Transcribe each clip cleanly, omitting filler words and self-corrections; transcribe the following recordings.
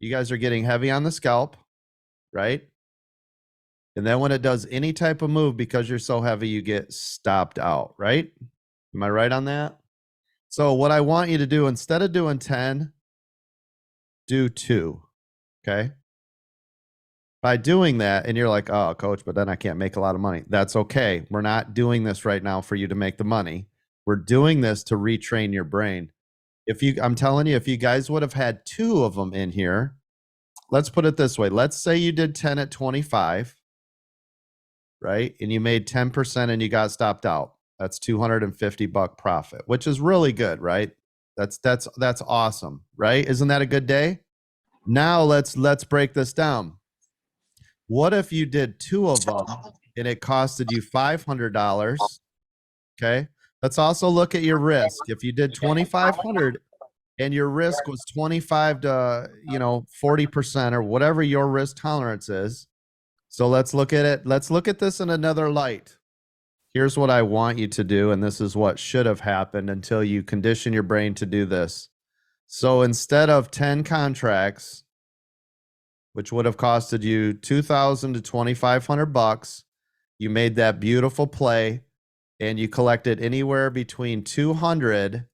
you guys are getting heavy on the scalp, right? And then when it does any type of move, because you're so heavy, you get stopped out, right? Am I right on that? So what I want you to do, instead of doing 10, do 2, okay? By doing that, and you're like, oh, coach, but then I can't make a lot of money. That's okay. We're not doing this right now for you to make the money. We're doing this to retrain your brain. I'm telling you, if you guys would have had 2 of them in here, let's put it this way. Let's say you did 10 at 25, right? And you made 10% and you got stopped out. That's $250 profit, which is really good, right? That's awesome, right? Isn't that a good day? Now let's break this down. What if you did 2 of them and it costed you $500? Okay. Let's also look at your risk. If you did 2,500 and your risk was 25 to 40% or whatever your risk tolerance is. So let's look at it. Let's look at this in another light. Here's what I want you to do, and this is what should have happened until you condition your brain to do this. So instead of 10 contracts, which would have costed you $2,000 to $2,500, you made that beautiful play, and you collected anywhere between $200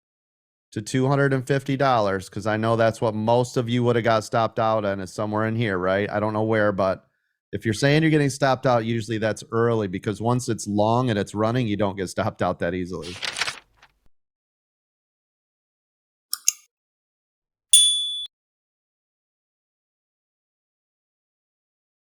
to $250, because I know that's what most of you would have got stopped out on, is somewhere in here, right? I don't know where, but if you're saying you're getting stopped out, usually that's early, because once it's long and it's running, you don't get stopped out that easily.